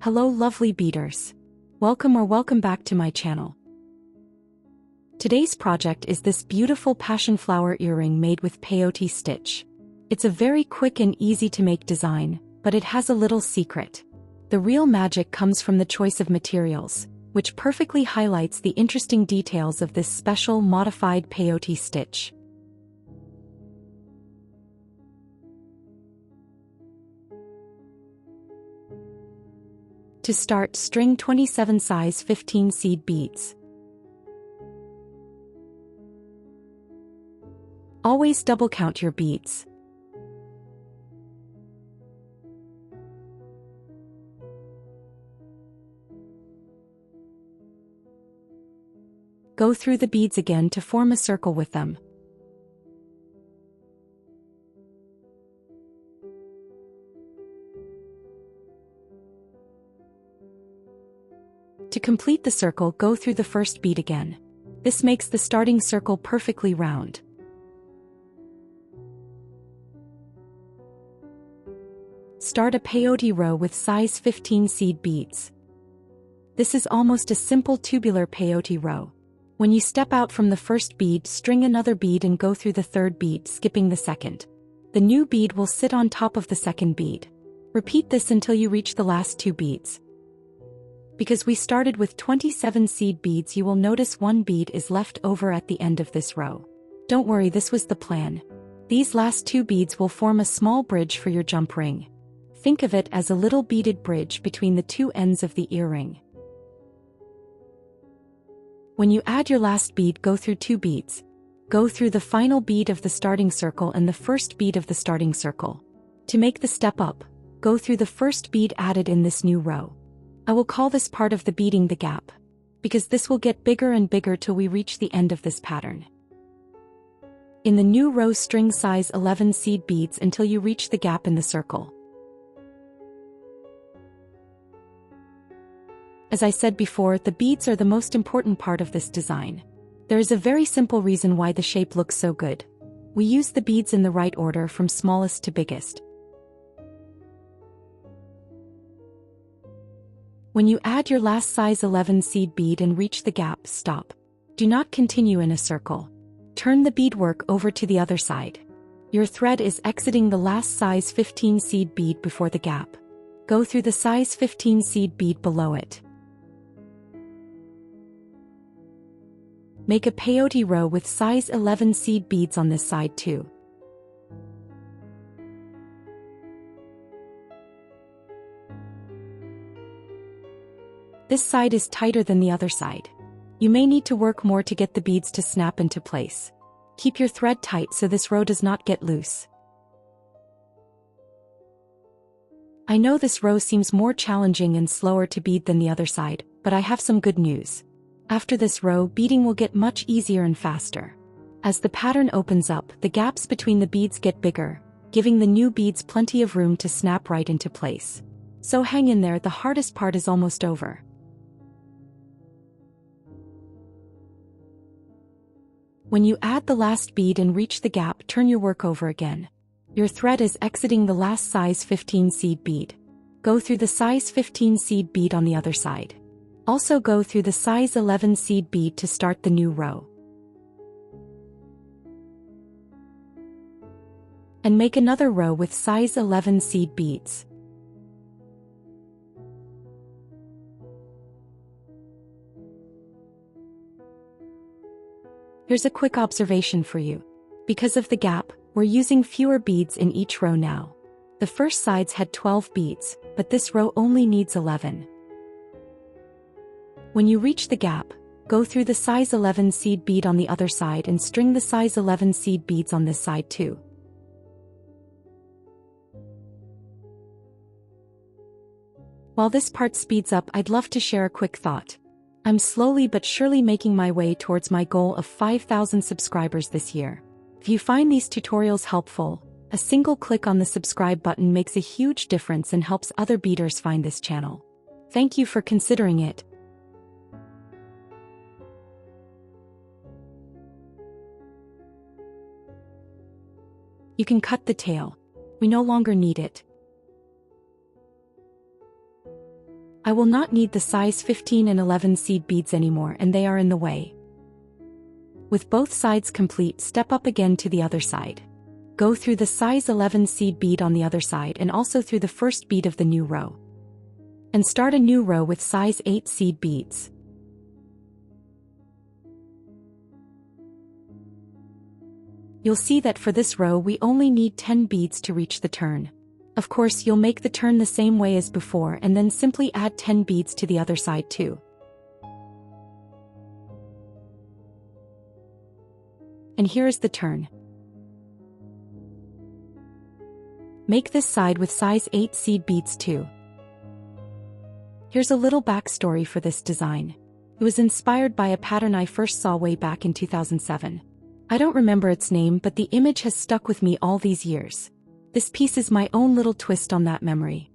Hello lovely beaders. Welcome back to my channel. Today's project is this beautiful passionflower earring made with peyote stitch. It's a very quick and easy to make design, but it has a little secret. The real magic comes from the choice of materials, which perfectly highlights the interesting details of this special modified peyote stitch. To start, string 27 size 15 seed beads. Always double count your beads. Go through the beads again to form a circle with them. To complete the circle, go through the first bead again. This makes the starting circle perfectly round. Start a peyote row with size 15 seed beads. This is almost a simple tubular peyote row. When you step out from the first bead, string another bead and go through the third bead, skipping the second. The new bead will sit on top of the second bead. Repeat this until you reach the last two beads. Because we started with 27 seed beads, you will notice one bead is left over at the end of this row. Don't worry, this was the plan. These last two beads will form a small bridge for your jump ring. Think of it as a little beaded bridge between the two ends of the earring. When you add your last bead, go through two beads. Go through the final bead of the starting circle and the first bead of the starting circle. To make the step up, go through the first bead added in this new row. I will call this part of the beading the gap, because this will get bigger and bigger till we reach the end of this pattern. In the new row, string size 11 seed beads until you reach the gap in the circle. As I said before, the beads are the most important part of this design. There is a very simple reason why the shape looks so good. We use the beads in the right order from smallest to biggest. When you add your last size 11 seed bead and reach the gap, stop. Do not continue in a circle. Turn the beadwork over to the other side. Your thread is exiting the last size 15 seed bead before the gap. Go through the size 15 seed bead below it. Make a peyote row with size 11 seed beads on this side too. This side is tighter than the other side. You may need to work more to get the beads to snap into place. Keep your thread tight so this row does not get loose. I know this row seems more challenging and slower to bead than the other side, but I have some good news. After this row, beading will get much easier and faster. As the pattern opens up, the gaps between the beads get bigger, giving the new beads plenty of room to snap right into place. So hang in there, the hardest part is almost over. When you add the last bead and reach the gap, turn your work over again. Your thread is exiting the last size 15 seed bead. Go through the size 15 seed bead on the other side. Also go through the size 11 seed bead to start the new row. And make another row with size 11 seed beads. Here's a quick observation for you. Because of the gap, we're using fewer beads in each row now. The first sides had 12 beads, but this row only needs 11. When you reach the gap, go through the size 11 seed bead on the other side and string the size 11 seed beads on this side too. While this part speeds up, I'd love to share a quick thought. I'm slowly but surely making my way towards my goal of 5,000 subscribers this year. If you find these tutorials helpful, a single click on the subscribe button makes a huge difference and helps other beaders find this channel. Thank you for considering it. You can cut the tail. We no longer need it. I will not need the size 15 and 11 seed beads anymore, and they are in the way. With both sides complete, step up again to the other side. Go through the size 11 seed bead on the other side and also through the first bead of the new row. And start a new row with size 8 seed beads. You'll see that for this row we only need 10 beads to reach the turn. Of course, you'll make the turn the same way as before and then simply add 10 beads to the other side too. And here is the turn. Make this side with size 8 seed beads too. Here's a little backstory for this design. It was inspired by a pattern I first saw way back in 2007. I don't remember its name, but the image has stuck with me all these years. This piece is my own little twist on that memory.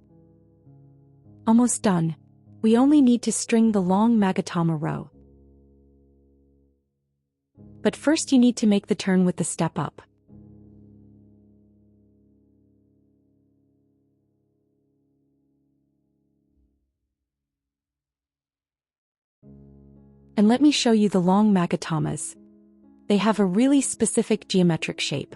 Almost done. We only need to string the long Magatama row. But first you need to make the turn with the step up. And let me show you the long Magatamas. They have a really specific geometric shape.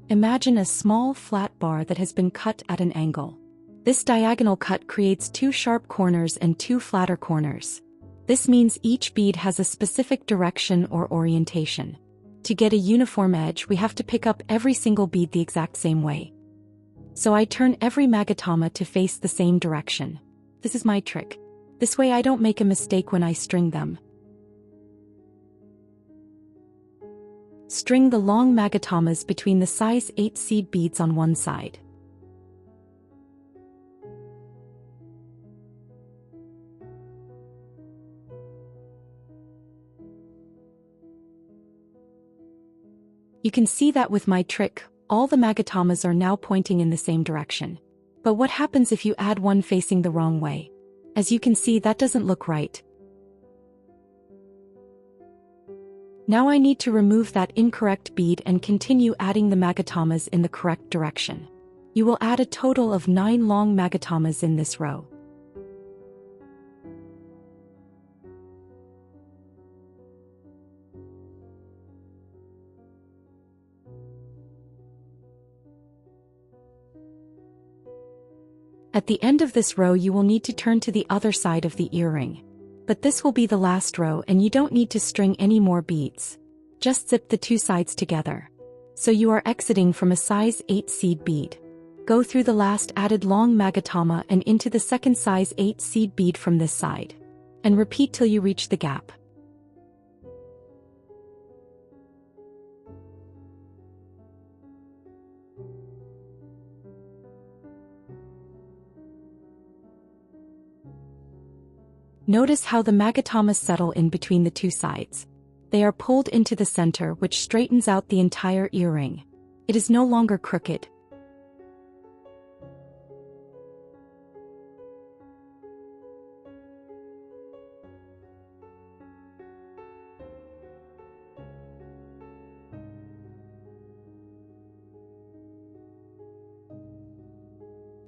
Imagine a small flat bar that has been cut at an angle. This diagonal cut creates 2 sharp corners and 2 flatter corners. This means each bead has a specific direction or orientation. To get a uniform edge, we have to pick up every single bead the exact same way. So I turn every Magatama to face the same direction. This is my trick. This way I don't make a mistake when I string them. String the long Magatamas between the size 8 seed beads on one side. You can see that with my trick, all the Magatamas are now pointing in the same direction. But what happens if you add one facing the wrong way? As you can see, that doesn't look right. Now I need to remove that incorrect bead and continue adding the Magatamas in the correct direction. You will add a total of 9 long Magatamas in this row. At the end of this row you will need to turn to the other side of the earring. But this will be the last row and you don't need to string any more beads. Just zip the 2 sides together. So you are exiting from a size 8 seed bead. Go through the last added long Magatama and into the second size 8 seed bead from this side. And repeat till you reach the gap. Notice how the Magatamas settle in between the 2 sides. They are pulled into the center, which straightens out the entire earring. It is no longer crooked.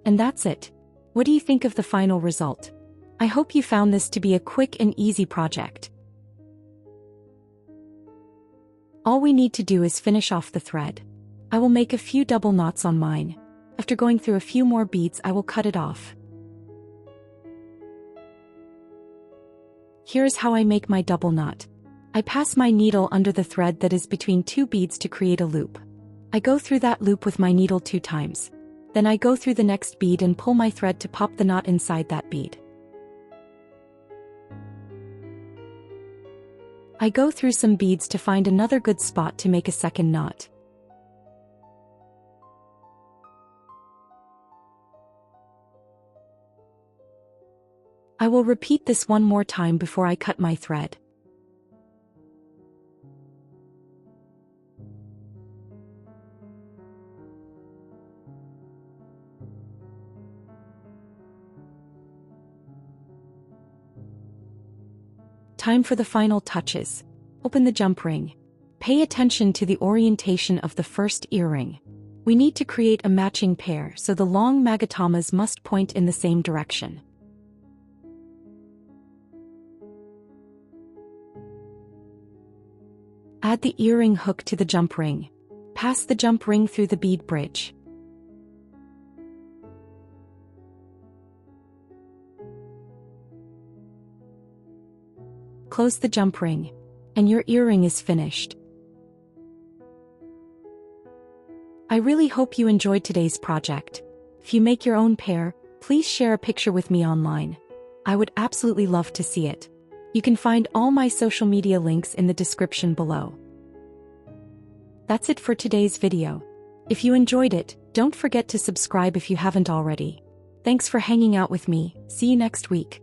And that's it. What do you think of the final result? I hope you found this to be a quick and easy project. All we need to do is finish off the thread. I will make a few double knots on mine. After going through a few more beads, I will cut it off. Here is how I make my double knot. I pass my needle under the thread that is between 2 beads to create a loop. I go through that loop with my needle 2 times. Then I go through the next bead and pull my thread to pop the knot inside that bead. I go through some beads to find another good spot to make a second knot. I will repeat this one more time before I cut my thread. Time for the final touches. Open the jump ring. Pay attention to the orientation of the first earring. We need to create a matching pair, so the long Magatamas must point in the same direction. Add the earring hook to the jump ring. Pass the jump ring through the bead bridge. Close the jump ring, and your earring is finished. I really hope you enjoyed today's project. If you make your own pair, please share a picture with me online. I would absolutely love to see it. You can find all my social media links in the description below. That's it for today's video. If you enjoyed it, don't forget to subscribe if you haven't already. Thanks for hanging out with me. See you next week.